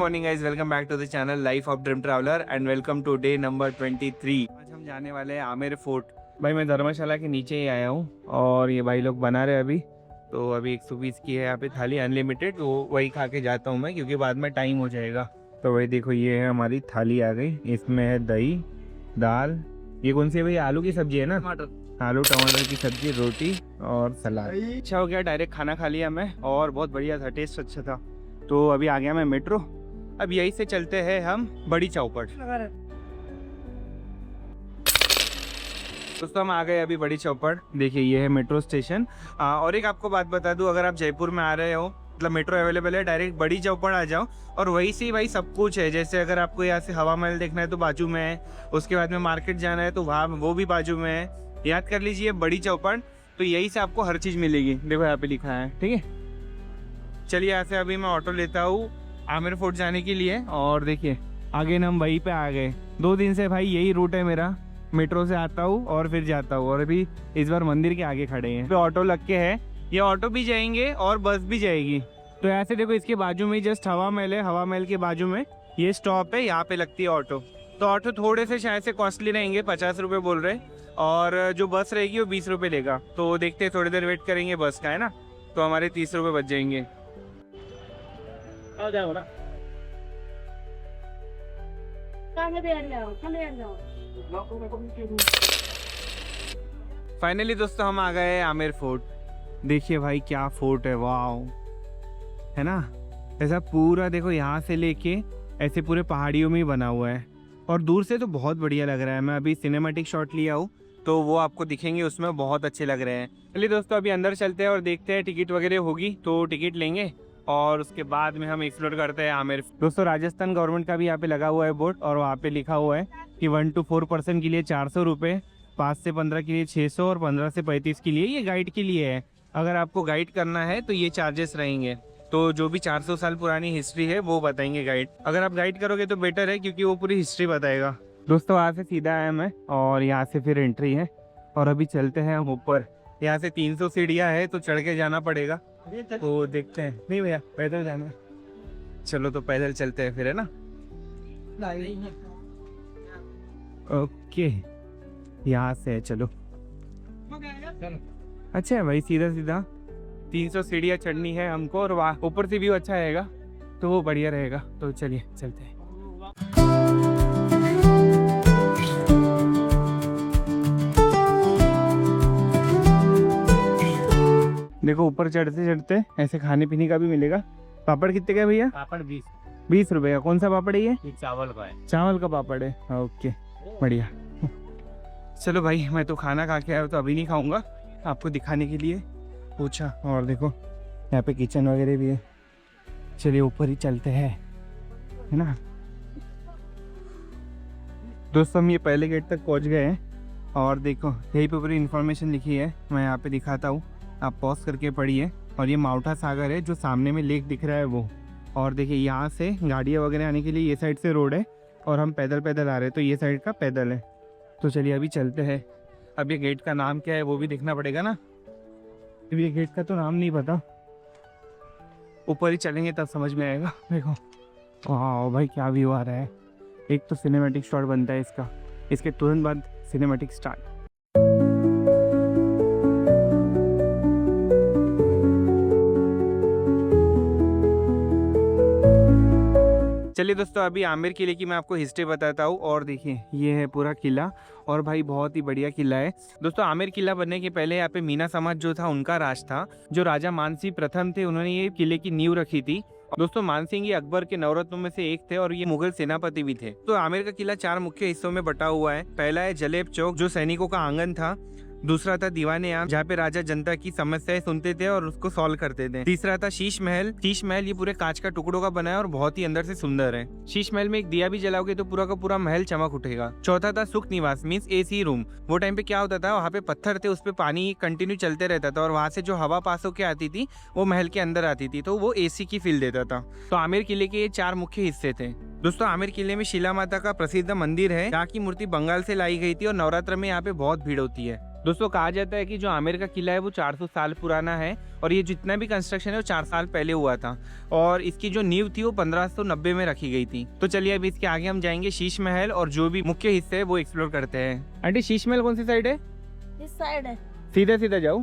Morning guys, welcome back to the channel life of dream traveller and welcome to day number 23। आज हम जाने वाले हैं Amer fort. भाई मैं धर्मशाला के नीचे ही आया हूँ और ये भाई लोग बना रहे अभी। तो अभी 120 की है यहाँ पे थाली अनलिमिटेड, तो वही खा के जाता हूँ मैं क्योंकि बाद में टाइम हो जाएगा। तो वही देखो, ये है हमारी थाली आ गई। इसमें है दही, दाल, ये कौन सी है भाई? आलू की सब्जी है ना? आलू टमाटर की सब्जी, रोटी और सलाद। अच्छा हो गया, डायरेक्ट खाना खा लिया मैं और बहुत बढ़िया था, टेस्ट अच्छा था। तो अभी आ गया मैं मेट्रो। अब यहीं से चलते हैं हम बड़ी चौपड़। दोस्तों हम आ गए अभी बड़ी चौपड़। देखिए ये है मेट्रो स्टेशन। और एक आपको बात बता दूं, अगर आप जयपुर में आ रहे हो, मतलब मेट्रो अवेलेबल है, डायरेक्ट बड़ी चौपड़ आ जाओ और वहीं से भाई सब कुछ है। जैसे अगर आपको यहाँ से हवा महल देखना है तो बाजू में है, उसके बाद में मार्केट जाना है तो वहाँ वो भी बाजू में है। याद कर लीजिए बड़ी चौपड़, तो यहीं से आपको हर चीज़ मिलेगी। देखो यहाँ पे लिखा है, ठीक है। चलिए यहाँ से अभी मैं ऑटो लेता हूँ आमेर फोर्ट जाने के लिए। और देखिए आगे हम वहीं पे आ गए। 2 दिन से भाई यही रूट है मेरा, मेट्रो से आता हूँ और फिर जाता हूँ। और अभी इस बार मंदिर के आगे खड़े हैं, तो ऑटो लग के है। ये ऑटो भी जाएंगे और बस भी जाएगी। तो ऐसे देखो इसके बाजू में जस्ट हवा महल है, हवा महल के बाजू में ये स्टॉप है, यहाँ पे लगती है ऑटो। तो ऑटो थोड़े से शायद से कॉस्टली रहेंगे, 50 रुपये बोल रहे, और जो बस रहेगी वो 20 रुपये लेगा। तो देखते हैं, थोड़ी देर वेट करेंगे बस का, है ना। तो हमारे 30 रुपये बच जाएंगे। फाइनली दोस्तों हम आ गए आमेर फोर्ट। देखिए भाई क्या फोर्ट है, वाह, है ना। ऐसा पूरा देखो यहाँ से लेके ऐसे पूरे पहाड़ियों में ही बना हुआ है और दूर से तो बहुत बढ़िया लग रहा है। मैं अभी सिनेमैटिक शॉट लिया हूँ तो वो आपको दिखेंगे, उसमें बहुत अच्छे लग रहे हैं। चलिए दोस्तों अभी अंदर चलते हैं और देखते हैं टिकट वगैरह होगी तो टिकट लेंगे और उसके बाद में हम एक्सप्लोर करते हैं आमेर। दोस्तों राजस्थान गवर्नमेंट का भी यहाँ पे लगा हुआ है बोर्ड और वहाँ पे लिखा हुआ है कि 1 to 4 पर्सन के लिए 400 रुपये, 5 से 15 के लिए 600 और 15 से 35 के लिए, ये गाइड के लिए है। अगर आपको गाइड करना है तो ये चार्जेस रहेंगे। तो जो भी 400 साल पुरानी हिस्ट्री है वो बताएंगे गाइड। अगर आप गाइड करोगे तो बेटर है क्योंकि वो पूरी हिस्ट्री बताएगा। दोस्तों वहाँ से सीधा आया मैं और यहाँ से फिर एंट्री है और अभी चलते हैं हम ऊपर। यहाँ से 300 सीढ़ियाँ है तो चढ़ के जाना पड़ेगा, तो देखते हैं। नहीं भैया पैदल जाना, चलो तो पैदल चलते हैं फिर, है ना। ओके यहाँ से चलो। अच्छा है भाई, सीधा सीधा 300 सीढ़ियाँ चढ़नी है हमको और वहाँ ऊपर से व्यू अच्छा रहेगा तो वो बढ़िया रहेगा। तो चलिए चलते हैं। देखो ऊपर चढ़ते चढ़ते ऐसे खाने पीने का भी मिलेगा। पापड़ कितने का भैया? पापड़ 20 रुपए का। कौन सा पापड़ है ये? चावल का है। चावल का पापड़ है, ओके बढ़िया। चलो भाई मैं तो खाना खा के आया तो अभी नहीं खाऊंगा, आपको दिखाने के लिए पूछा। और देखो यहाँ पे किचन वगैरह भी है। चलिए ऊपर ही चलते हैं, है ना। दोस्तों हम ये पहले गेट तक पहुँच गए हैं और देखो यहीं पे पूरी इन्फॉर्मेशन लिखी है, मैं यहाँ पे दिखाता हूँ, आप पॉज करके पढ़िए। और ये माउठा सागर है, जो सामने में लेक दिख रहा है वो। और देखिए यहाँ से गाड़ियाँ वगैरह आने के लिए ये साइड से रोड है और हम पैदल पैदल आ रहे हैं तो ये साइड का पैदल है। तो चलिए अभी चलते हैं। अब ये गेट का नाम क्या है वो भी देखना पड़ेगा ना, अब ये गेट का तो नाम नहीं पता, ऊपर ही चलेंगे तब समझ में आएगा। देखो वाह भाई क्या व्यू आ रहा है। एक तो सिनेमैटिक शॉट बनता है इसका, इसके तुरंत बाद सिनेमैटिक स्टार्ट। चलिए दोस्तों अभी आमेर किले की मैं आपको हिस्ट्री बताता हूँ। और देखिए ये है पूरा किला और भाई बहुत ही बढ़िया किला है। दोस्तों आमेर किला बनने के पहले यहाँ पे मीना समाज जो था उनका राज था। जो राजा मानसिंह प्रथम थे उन्होंने ये किले की नींव रखी थी। दोस्तों मानसिंह ये अकबर के नवरत्नों में से एक थे और ये मुगल सेनापति भी थे। तो आमेर का किला 4 मुख्य हिस्सों में बटा हुआ है। पहला है जलेब चौक जो सैनिकों का आंगन था। दूसरा था दीवाने आम जहाँ पे राजा जनता की समस्याएं सुनते थे और उसको सॉल्व करते थे। तीसरा था शीश महल। शीश महल ये पूरे कांच का टुकड़ों का बना है और बहुत ही अंदर से सुंदर है। शीश महल में एक दिया भी जलाओगे तो पूरा का पूरा महल चमक उठेगा। चौथा था सुख निवास मीन्स एसी रूम। वो टाइम पे क्या होता था, वहाँ पे पत्थर थे, उस पे पानी कंटिन्यू चलते रहता था और वहाँ से जो हवा पास होके आती थी वो महल के अंदर आती थी, तो वो एसी की फील देता था। तो आमेर किले के ये 4 मुख्य हिस्से थे। दोस्तों आमेर किले में शिला माता का प्रसिद्ध मंदिर है, जहाँ की मूर्ति बंगाल से लाई गई थी और नवरात्र में यहाँ पे बहुत भीड़ होती है। दोस्तों कहा जाता है कि जो आमेर का किला है वो 400 साल पुराना है और ये जितना भी कंस्ट्रक्शन है वो 4 साल पहले हुआ था और इसकी जो नींव थी वो 1590 में रखी गई थी। तो चलिए अभी इसके आगे हम जाएंगे शीश महल और जो भी मुख्य हिस्से है वो एक्सप्लोर करते हैं। आंटी शीश महल कौन सी साइड है? इस साइड है। सीधा सीधा जाओ।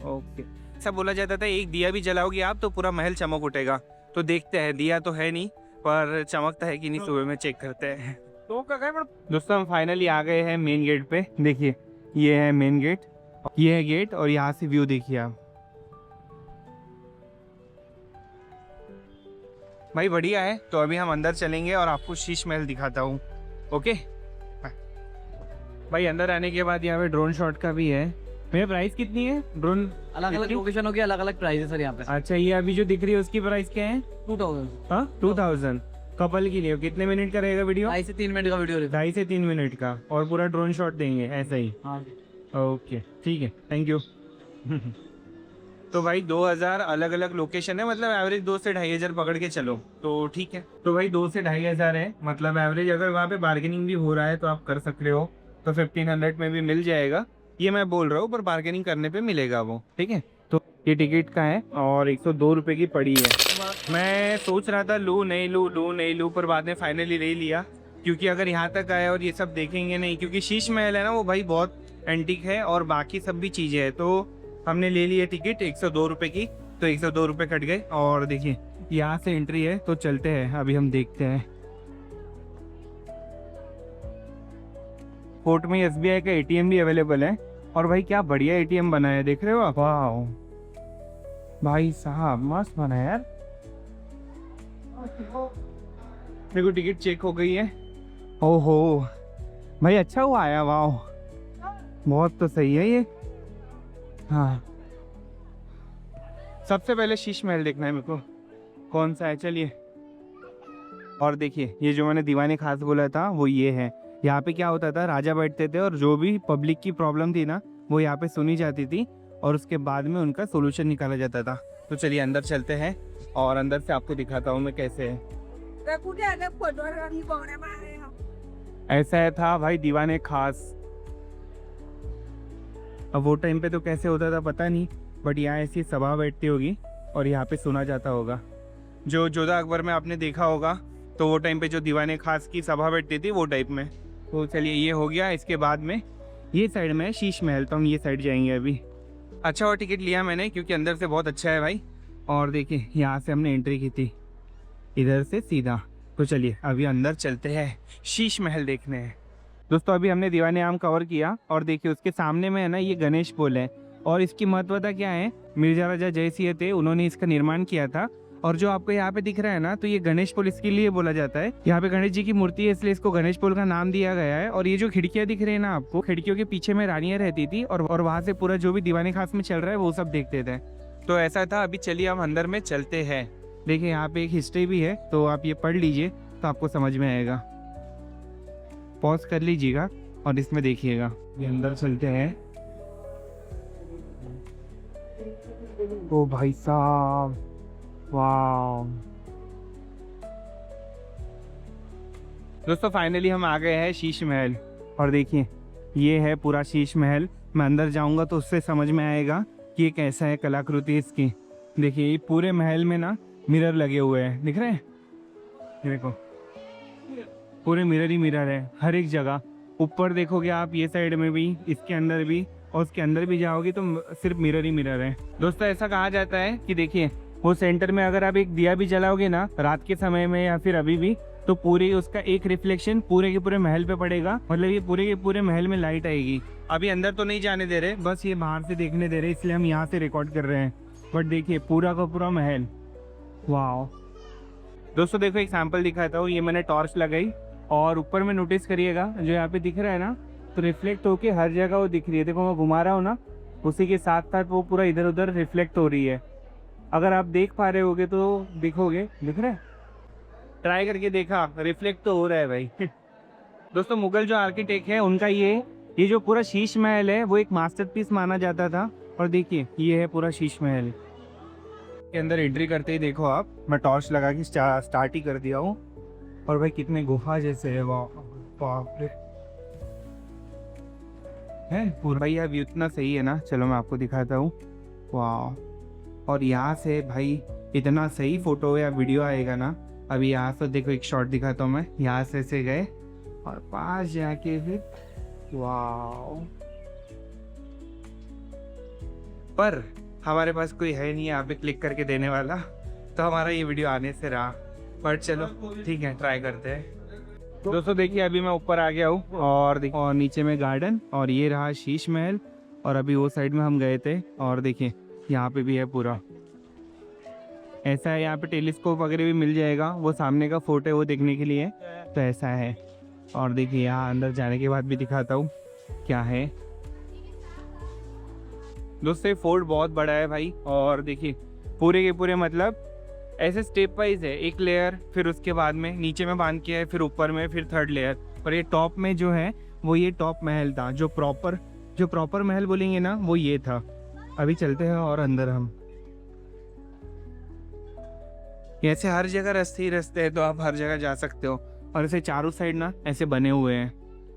ओके। ऐसा बोला जाता था एक दिया भी जलाओगे आप तो पूरा महल चमक उठेगा। तो देखते हैं, दिया तो है नहीं पर चमकता है कि नहीं सुबह में चेक करते हैं। तो दोस्तों हम फाइनली आ गए हैं मेन गेट पे। देखिए ये है मेन गेट, ये है गेट और यहाँ से व्यू देखिए आप। भाई बढ़िया है। तो अभी हम अंदर चलेंगे और आपको शीश महल दिखाता हूँ। ओके भाई अंदर आने के बाद यहाँ पे ड्रोन शॉट का भी है। मेरा प्राइस कितनी है ड्रोन? अलग अलग लोकेशन हो गया, अलग अलग प्राइस है सर यहाँ पे। अच्छा ये अभी जो दिख रही है उसकी प्राइस क्या है? 2000। हाँ 2000 कपल के लिए। कितने मिनट का रहेगा वीडियो? 2.5 से 3 मिनट का वीडियो रहेगा। 2.5 से 3 मिनट का और पूरा ड्रोन शॉट देंगे ऐसा ही? हाँ ओके ठीक है, थैंक यू। तो भाई 2000 अलग अलग लोकेशन है, मतलब एवरेज 2 से 2500 पकड़ के चलो तो ठीक है। तो भाई 2 से 2500 है मतलब एवरेज। अगर वहाँ पे बार्गेनिंग भी हो रहा है तो आप कर सकते हो, तो 1500 में भी मिल जाएगा। ये मैं बोल रहा हूँ पर बार्गेनिंग करने पे मिलेगा वो, ठीक है। तो ये टिकट का है और 102 रुपये की पड़ी है। मैं सोच रहा था लूँ नहीं लूँ पर बाद में फाइनली ले लिया, क्योंकि अगर यहाँ तक आए और ये सब देखेंगे नहीं, क्योंकि शीश महल है ना वो भाई बहुत एंटीक है और बाकी सब भी चीज़ें हैं। तो हमने ले लिया टिकट 102 रुपये की, तो 102 रुपये कट गए। और देखिए यहाँ से एंट्री है तो चलते हैं अभी हम देखते हैं। फोर्ट में SBI का ATM भी अवेलेबल है और भाई क्या बढ़िया ATM बना है, देख रहे हो आप? वाह भाई साहब मस्त बना है यार। देखो टिकट चेक हो गई है। ओहो भाई अच्छा हुआ आया, वाह बहुत तो सही है ये। हाँ सबसे पहले शीश महल देखना है मेरे को, कौन सा है चलिए। और देखिए ये जो मैंने दीवाने खास बोला था वो ये है। यहाँ पे क्या होता था, राजा बैठते थे और जो भी पब्लिक की प्रॉब्लम थी ना वो यहाँ पे सुनी जाती थी और उसके बाद में उनका सोल्यूशन निकाला जाता था। तो चलिए अंदर चलते हैं और अंदर से आपको दिखाता हूँ मैं कैसे है। ऐसा था भाई दीवाने खास। अब वो टाइम पे तो कैसे होता था पता नहीं, बट यहाँ ऐसी सभा बैठती होगी और यहाँ पे सुना जाता होगा। जो जोधा अकबर में आपने देखा होगा तो वो टाइम पे जो दीवाने खास की सभा बैठती थी वो टाइप में। तो चलिए ये हो गया। इसके बाद में ये साइड में है शीश महल, तो हम ये साइड जाएंगे अभी। अच्छा और टिकट लिया मैंने क्योंकि अंदर से बहुत अच्छा है भाई। और देखिए यहाँ से हमने एंट्री की थी इधर से सीधा। तो चलिए अभी अंदर चलते हैं शीश महल देखने हैं। दोस्तों अभी हमने दीवाने आम कवर किया और देखिए उसके सामने में है ना ये गणेश पुल है। और इसकी महत्वता क्या है, मिर्जा राजा जयसिंह थे उन्होंने इसका निर्माण किया था। और जो आपको यहाँ पे दिख रहा है ना तो ये गणेश पुल इसके लिए बोला जाता है। यहाँ पे गणेश जी की मूर्ति है इसलिए इसको गणेश पुल का नाम दिया गया है। और ये जो खिड़कियाँ दिख रही है ना आपको, खिड़कियों के पीछे में रानियाँ रहती थी और वहाँ से पूरा जो भी दीवाने खास में चल रहा है वो सब देखते थे। तो ऐसा था। अभी चलिए हम अंदर में चलते हैं। देखिए यहाँ पे एक हिस्ट्री भी है तो आप ये पढ़ लीजिए तो आपको समझ में आएगा। पॉज कर लीजिएगा और इसमें देखिएगा। ये अंदर चलते हैं। ओ भाई साहब वाह। दोस्तों फाइनली हम आ गए हैं शीश महल और देखिए ये है पूरा शीश महल। मैं अंदर जाऊंगा तो उससे समझ में आएगा कि ये कैसा है कलाकृति इसकी। देखिए ये पूरे महल में ना मिरर लगे हुए हैं, दिख रहे हैं? ये देखो पूरे मिरर ही मिरर है हर एक जगह। ऊपर देखोगे आप ये साइड में भी, इसके अंदर भी, और उसके अंदर भी जाओगे तो सिर्फ मिरर ही मिरर है। दोस्तों ऐसा कहा जाता है कि देखिए वो सेंटर में अगर आप एक दिया भी जलाओगे ना रात के समय में या फिर अभी भी, तो पूरे उसका एक रिफ्लेक्शन पूरे के पूरे महल पे पड़ेगा। मतलब ये पूरे के पूरे महल में लाइट आएगी। अभी अंदर तो नहीं जाने दे रहे, बस ये बाहर से देखने दे रहे, इसलिए हम यहाँ से रिकॉर्ड कर रहे हैं। बट देखिए पूरा का पूरा महल, वाह। दोस्तों देखो एक सैंपल दिखाता हूँ। ये मैंने टॉर्च लगाई और ऊपर में नोटिस करिएगा जो यहाँ पे दिख रहा है ना तो रिफ्लेक्ट होके हर जगह वो दिख रही है। देखो मैं घुमा रहा हूँ ना, उसी के साथ साथ वो पूरा इधर उधर रिफ्लेक्ट हो रही है। अगर आप देख पा रहे होगे तो दिखोगे, दिख रहा है? ट्राई करके देखा, रिफ्लेक्ट तो हो रहा है भाई। दोस्तों मुगल जो आर्किटेक्ट है उनका ये जो पूरा शीश महल है वो एक मास्टरपीस माना जाता था। और देखिए ये है पूरा शीश महल। के अंदर एंट्री करते ही देखो आप, मैं टॉर्च लगा के स्टार्ट ही कर दिया हूँ। और भाई कितने गुफा जैसे है, वाह बाप रे। है पूरा भाई। अब इतना सही है ना, चलो मैं आपको दिखाता हूँ। वाह, और यहाँ से भाई इतना सही फोटो या वीडियो आएगा ना। अभी यहाँ से देखो एक शॉट दिखाता हूँ मैं, यहाँ से गए और पास जाके फिर वाह। पर हमारे पास कोई है नहीं यहाँ पे क्लिक करके देने वाला, तो हमारा ये वीडियो आने से रहा। पर चलो ठीक है, ट्राई करते हैं। दोस्तों देखिए अभी मैं ऊपर आ गया हूँ और नीचे में गार्डन, और ये रहा शीश महल। और अभी वो साइड में हम गए थे, और देखिए यहाँ पे भी है पूरा ऐसा है। यहाँ पे टेलीस्कोप वगैरह भी मिल जाएगा, वो सामने का फोर्ट है वो देखने के लिए, तो ऐसा है। और देखिए यहाँ अंदर जाने के बाद भी दिखाता हूँ क्या है। दोस्तों ये फोर्ट बहुत बड़ा है भाई, और देखिए पूरे के पूरे मतलब ऐसे स्टेप वाइज है। एक लेयर, फिर उसके बाद में नीचे में बांध के है, फिर ऊपर में, फिर थर्ड लेयर। और ये टॉप में जो है वो ये टॉप महल था, जो प्रॉपर महल बोलेंगे ना, वो ये था। अभी चलते हैं और अंदर हम। ऐसे हर जगह रास्ते ही रास्ते हैं, तो आप हर जगह जा सकते हो। और ऐसे चारों साइड ना ऐसे बने हुए हैं,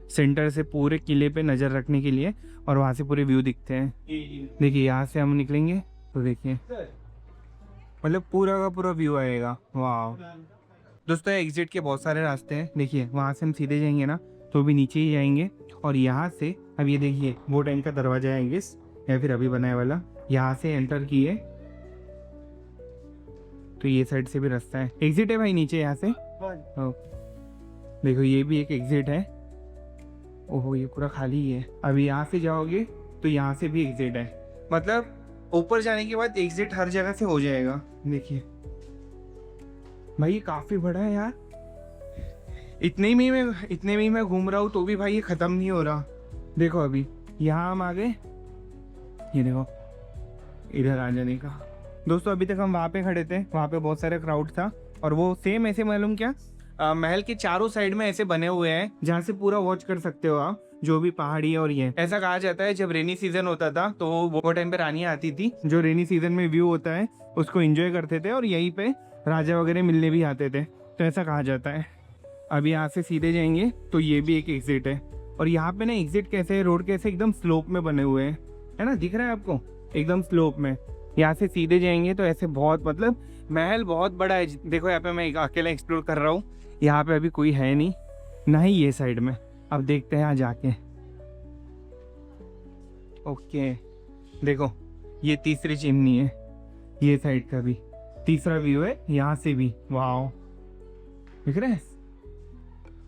सेंटर से पूरे किले पे नज़र रखने के लिए, और वहाँ से पूरे व्यू दिखते हैं। देखिए यहाँ से हम निकलेंगे तो देखिए मतलब पूरा का पूरा व्यू आएगा। वाह दोस्तों, एग्जिट के बहुत सारे रास्ते हैं। देखिए वहाँ से हम सीधे जाएंगे ना तो भी नीचे ही जाएंगे, और यहाँ से अब ये देखिए वो टाइम का दरवाजा है गेस, या फिर अभी बनाया वाला। यहाँ से एंटर किए तो ये साइड से भी रास्ता है, एग्जिट है भाई नीचे यहाँ से। देखो ये भी एक एग्जिट है। ओहो ये पूरा खाली ही है। अभी यहाँ से जाओगे तो यहाँ से भी एग्जिट है, मतलब ऊपर जाने के बाद एग्जिट हर जगह से हो जाएगा। देखिए भाई ये काफी बड़ा है यार। इतने में ही मैं घूम रहा हूँ तो भी भाई ये खत्म नहीं हो रहा। देखो अभी यहाँ हम आ गए, ये देखो इधर आ जाने का। दोस्तों अभी तक हम वहाँ पे खड़े थे, वहाँ पे बहुत सारे क्राउड था, और वो सेम ऐसे मालूम क्या महल के चारों साइड में ऐसे बने हुए हैं, जहाँ से पूरा वॉच कर सकते हो आप जो भी पहाड़ी है। और ये ऐसा कहा जाता है जब रेनी सीजन होता था तो वो टाइम पे रानियां आती थी, जो रेनी सीजन में व्यू होता है उसको एंजॉय करते थे, और यहीं पे राजा वगैरह मिलने भी आते थे, तो ऐसा कहा जाता है। अभी यहाँ से सीधे जाएंगे तो ये भी एक एग्जिट है। और यहाँ पे ना एग्जिट कैसे है, रोड कैसे एकदम स्लोप में बने हुए हैं, है ना, दिख रहा है आपको, एकदम स्लोप में। यहाँ से सीधे जाएंगे तो ऐसे बहुत मतलब महल बहुत बड़ा है। देखो यहाँ पे मैं अकेला एक्सप्लोर कर रहा हूँ, यहाँ पे अभी कोई है नहीं, ना ही ये साइड में। अब देखते हैं यहाँ जाके। ओके देखो ये तीसरी चिमनी है, ये साइड का भी तीसरा व्यू है, यहाँ से भी वाह दिख रहा है।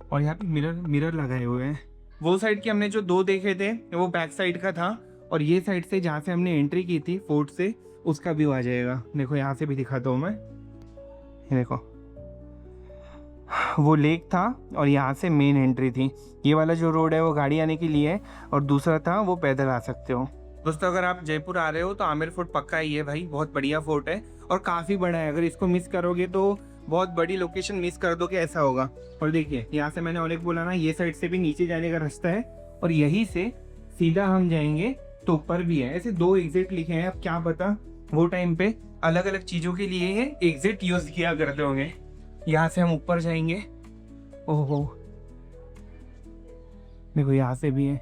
और यहाँ पे मिरर लगाए हुए हैं। वो साइड के हमने जो दो देखे थे वो बैक साइड का था, और ये साइड से जहाँ से हमने एंट्री की थी फोर्ट से, उसका व्यू आ जाएगा। देखो यहाँ से भी दिखाता हूँ मैं, ये देखो वो लेक था, और यहाँ से मेन एंट्री थी। ये वाला जो रोड है वो गाड़ी आने के लिए है, और दूसरा था वो पैदल आ सकते हो। दोस्तों अगर आप जयपुर आ रहे हो तो आमेर फोर्ट पक्का ही है भाई, बहुत बढ़िया फोर्ट है और काफ़ी बड़ा है। अगर इसको मिस करोगे तो बहुत बड़ी लोकेशन मिस कर दो कि ऐसा होगा। और देखिए यहाँ से मैंने और बोला ना, ये साइड से भी नीचे जाने का रास्ता है, और यहीं से सीधा हम जाएंगे तो ऊपर भी है। ऐसे दो एग्जिट लिखे हैं, अब क्या पता वो टाइम पे अलग अलग चीज़ों के लिए ये एग्जिट यूज़ किया करते होंगे। यहाँ से हम ऊपर जाएंगे, ओहो देखो यहाँ से भी है।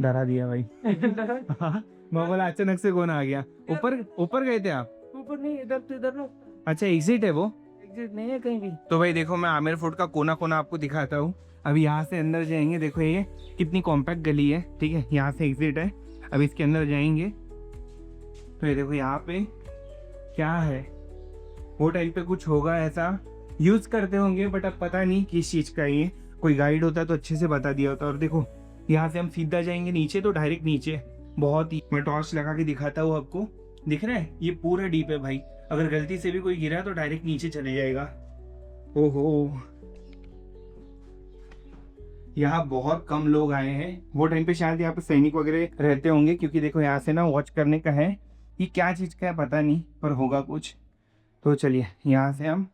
डरा दिया भाई। मैं बोला अचानक से कौन आ गया। ऊपर गए थे आप? ऊपर नहीं, इधर तो इधर ना। अच्छा एग्जिट है वो? एग्जिट नहीं है कहीं भी। तो भाई देखो मैं आमेर फोर्ट का कोना कोना आपको दिखाता हूँ। अभी यहाँ से अंदर जाएंगे, देखो ये कितनी कॉम्पैक्ट गली है, ठीक है, यहाँ से एग्जिट है। अब इसके अंदर जाएंगे तो ये देखो यहाँ पे क्या है, वो टाइम पे कुछ होगा ऐसा, यूज करते होंगे, बट अब पता नहीं किस चीज का ये। कोई गाइड होता तो अच्छे से बता दिया होता। और देखो यहाँ से हम सीधा जाएंगे नीचे तो डायरेक्ट नीचे, बहुत ही, मैं टॉर्च लगा के दिखाता हूँ आपको, दिख रहा है ये पूरा डीप है भाई। अगर गलती से भी कोई गिरा तो डायरेक्ट नीचे चले जाएगा। ओहो यहाँ बहुत कम लोग आए हैं, वो टाइम पे शायद यहाँ पे सैनिक वगैरह रहते होंगे, क्योंकि देखो यहाँ से ना वॉच करने का है। ये क्या चीज़ का है पता नहीं, पर होगा कुछ। तो चलिए यहाँ से हम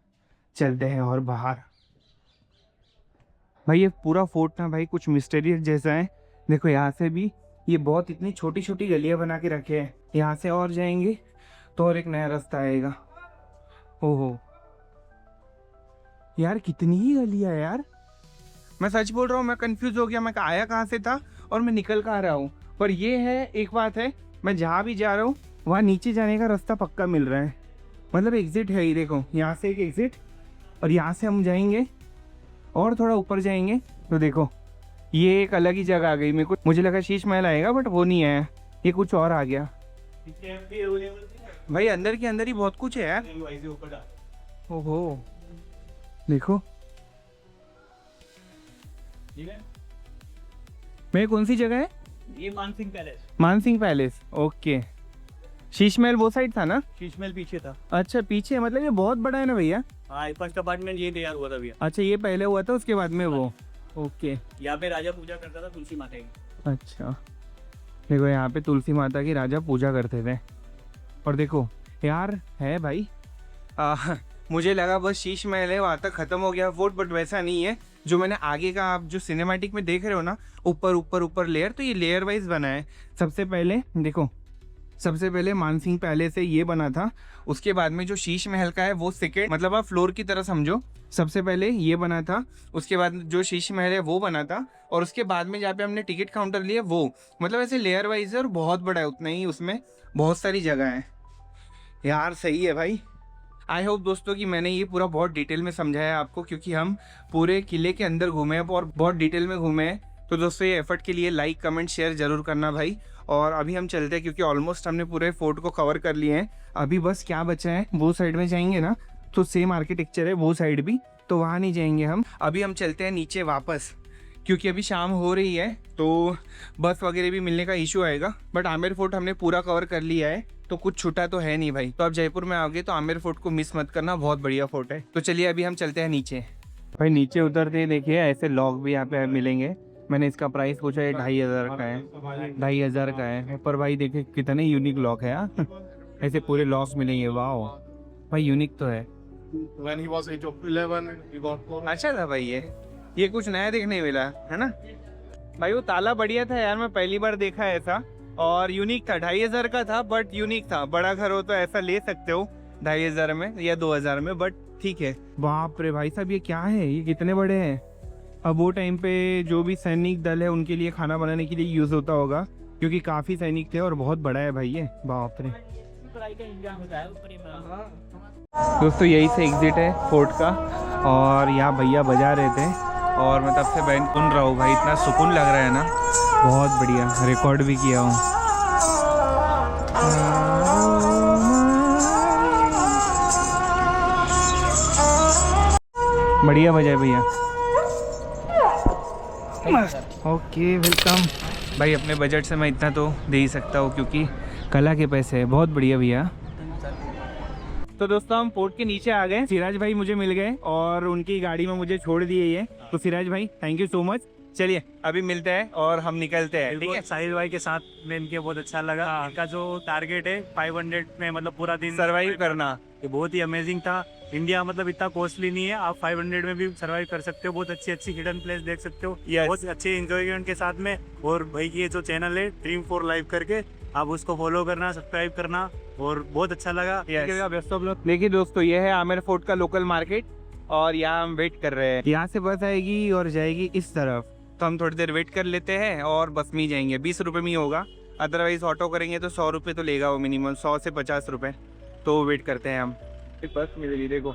चलते हैं और बाहर। भाई ये पूरा फोर्ट ना भाई कुछ मिस्टीरियस जैसा है। देखो यहाँ से भी ये बहुत इतनी छोटी छोटी गलियाँ बना के रखे हैं। यहाँ से और जाएंगे तो और एक नया रास्ता आएगा। ओहो यार कितनी ही गलियाँ है यार, मैं सच बोल रहा हूँ, मैं कंफ्यूज हो गया, मैं आया कहाँ से था और मैं निकल कहाँ रहा हूँ। पर ये है, एक बात है, मैं जहाँ भी जा रहा हूँ वहाँ नीचे जाने का रास्ता पक्का मिल रहा है। मतलब एग्जिट है ही, देखो यहाँ से एक एग्जिट, और यहाँ से हम जाएंगे और थोड़ा ऊपर जाएंगे तो देखो ये एक अलग ही जगह आ गई। मेरे को, मुझे लगा शीश महल आएगा बट वो नहीं आया, ये कुछ और आ गया। भाई अंदर के अंदर ही बहुत कुछ है यार। ओहो देखो, मैं कौन सी जगह है? ये Mansingh palace. Mansingh palace, okay. Sheesh Mahal वो साइड था ना? शीश महल पीछे था। अच्छा पीछे, मतलब ये बहुत बड़ा है ना भैया? हाँ, फर्स्ट अपार्टमेंट ये तैयार हुआ था भैया। अच्छा ये पहले हुआ था उसके बाद में वो, ओके। यहाँ पे राजा पूजा करता था तुलसी माता की। अच्छा देखो यहाँ पे तुलसी माता की राजा पूजा करते थे। और देखो यार है भाई, मुझे लगा बस शीश महल है वहाँ तक ख़त्म हो गया फोर्ट, बट वैसा नहीं है। जो मैंने आगे का, आप जो सिनेमैटिक में देख रहे हो ना, ऊपर ऊपर ऊपर लेयर, तो ये लेयर वाइज बना है। सबसे पहले देखो, सबसे पहले मानसिंह पैलेस से ये बना था, उसके बाद में जो शीश महल का है वो सेकेंड, मतलब आप फ्लोर की तरह समझो। सबसे पहले ये बना था, उसके बाद जो शीश महल है वो बना था, और उसके बाद में जहाँ पे हमने टिकट काउंटर लिया वो, मतलब ऐसे लेयर वाइज है और बहुत बड़ा है, उतना ही उसमें बहुत सारी जगह है यार। सही है भाई। आई होप दोस्तों कि मैंने ये पूरा बहुत डिटेल में समझाया आपको, क्योंकि हम पूरे किले के अंदर घूमे हैं और बहुत डिटेल में घूमे हैं। तो दोस्तों ये एफर्ट के लिए लाइक कमेंट शेयर जरूर करना भाई। और अभी हम चलते हैं क्योंकि ऑलमोस्ट हमने पूरे फोर्ट को कवर कर लिए हैं। अभी बस क्या बचा है, वो साइड में जाएंगे ना तो सेम आर्किटेक्चर है वो साइड भी, तो वहाँ नहीं जाएंगे हम। अभी हम चलते हैं नीचे वापस, क्योंकि अभी शाम हो रही है तो बस वगैरह भी मिलने का इशू आएगा। बट आमेर फोर्ट हमने पूरा कवर कर लिया है, तो कुछ छूटा तो है नहीं भाई। तो आप जयपुर में आओगे तो आमेर फोर्ट को मिस मत करना, बहुत बढ़िया फोर्ट है। तो चलिए अभी हम चलते हैं नीचे। भाई नीचे उतरते ही देखिए ऐसे लॉक भी यहाँ पे मिलेंगे। मैंने इसका प्राइस पूछा, ये 2500 का है, 2500 का है। पर भाई देखिए कितने यूनिक लॉक है यार, ऐसे पूरे लॉक मिलेंगे। वाह भाई यूनिक तो है। When he was age of 11, he got four. अच्छा था भाई, ये कुछ नया देखने मिला है ना भाई। वो ताला बढ़िया था यार, मैं पहली बार देखा ऐसा, और यूनिक था। 2500 का था बट यूनिक था। बड़ा घर हो तो ऐसा ले सकते हो 2500 में या 2000 में, बट ठीक है। बाप रे भाई साहब, ये क्या है, ये कितने बड़े हैं। अब वो टाइम पे जो भी सैनिक दल है उनके लिए खाना बनाने के लिए यूज़ होता होगा, क्योंकि काफ़ी सैनिक थे और बहुत बड़ा है भाई ये। बाप रे दोस्तों, यही से एग्जिट है फोर्ट का, और यहाँ भैया बजा रहे थे और मैं तब से बैंड सुन रहा हूँ भाई। इतना सुकून लग रहा है ना, बहुत बढ़िया। रिकॉर्ड भी किया हूँ। बढ़िया बजाए भैया। ओके वेलकम भाई। अपने बजट से मैं इतना तो दे ही सकता हूँ, क्योंकि कला के पैसे है। बहुत बढ़िया भैया। तो दोस्तों हम पोर्ट के नीचे आ गए। सिराज भाई मुझे मिल गए और उनकी गाड़ी में मुझे छोड़ दिए ये। तो सिराज भाई थैंक यू सो मच। चलिए अभी मिलते हैं और हम निकलते हैं, ठीक है। साहिल भाई के साथ में इनके बहुत अच्छा लगा। इनका जो टारगेट है 500 में, मतलब पूरा दिन सर्वाइव करना, ये बहुत ही अमेजिंग था। इंडिया मतलब इतना कॉस्टली नहीं है, आप 500 में भी सर्वाइव कर सकते हो। बहुत अच्छी अच्छी हिडन प्लेस देख सकते हो, बहुत अच्छे एंजॉयमेंट के साथ में। और भाई की ये जो चैनल है ड्रीम 4 लाइव करके, आप उसको फॉलो करना, सब्सक्राइब करना, और बहुत अच्छा लगा। देखिए दोस्तों, ये है आमेर फोर्ट का लोकल मार्केट, और यहाँ हम वेट कर रहे हैं। यहाँ से बस आएगी और जाएगी इस तरफ, तो हम थोड़ी देर वेट कर लेते हैं और बस में ही जाएंगे। 20 रुपये में ही होगा, अदरवाइज ऑटो करेंगे तो 100 रुपये तो लेगा वो मिनिमम, 100 से 50 रुपये। तो वेट करते हैं हम। बस मिलेगी देखो।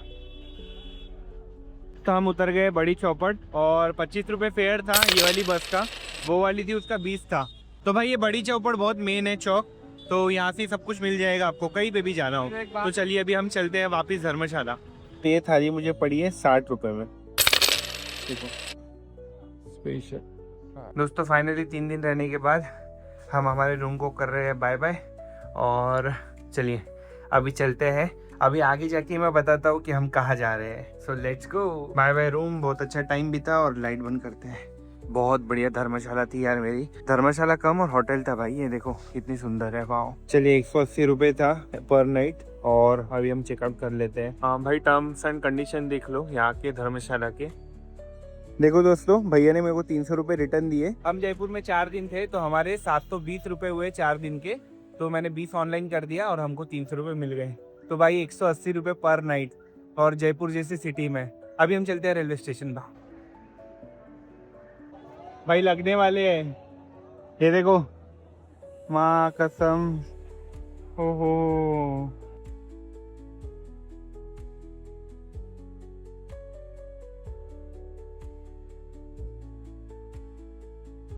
तो हम उतर गए बड़ी चौपट, और 25 रुपये फेयर था ये वाली बस का, वो वाली थी उसका 20 था। तो भाई ये बड़ी चौपट बहुत मेन है चौक, तो यहाँ से सब कुछ मिल जाएगा आपको, कहीं पे भी जाना हो। तो चलिए अभी हम चलते हैं वापस धर्मशाला। ये थाली मुझे पड़ी है 60 रुपये में, देखो स्पेशल। दोस्तों फाइनली 3 दिन रहने के बाद हम हमारे रूम को कर रहे हैं बाय बाय, और चलिए अभी चलते हैं। अभी आगे जाके मैं बताता हूँ कि हम कहाँ जा रहे हैं। So let's go, bye bye room. बहुत अच्छा टाइम बीता, और लाइट बंद करते हैं। बहुत बढ़िया धर्मशाला थी यार मेरी। धर्मशाला कम और होटल था भाई, ये देखो कितनी सुंदर है। वाह। चलिए 180 रुपये था पर नाइट, और अभी हम चेकआउट कर लेते हैं। हाँ भाई, टर्म्स एंड कंडीशन देख लो यहाँ के धर्मशाला के। देखो दोस्तों, भैया ने मेरे को 300 रुपये रिटर्न दिए। हम जयपुर में 4 दिन थे तो हमारे 720 रुपये हुए 4 दिन के, तो मैंने 20 ऑनलाइन कर दिया और हमको 300 रुपये मिल गए। तो भाई 180 रुपये पर नाइट, और जयपुर जैसी सिटी में। अभी हम चलते हैं रेलवे स्टेशन पर। भाई लगने वाले हैं, ये देखो, माँ कसम, ओहो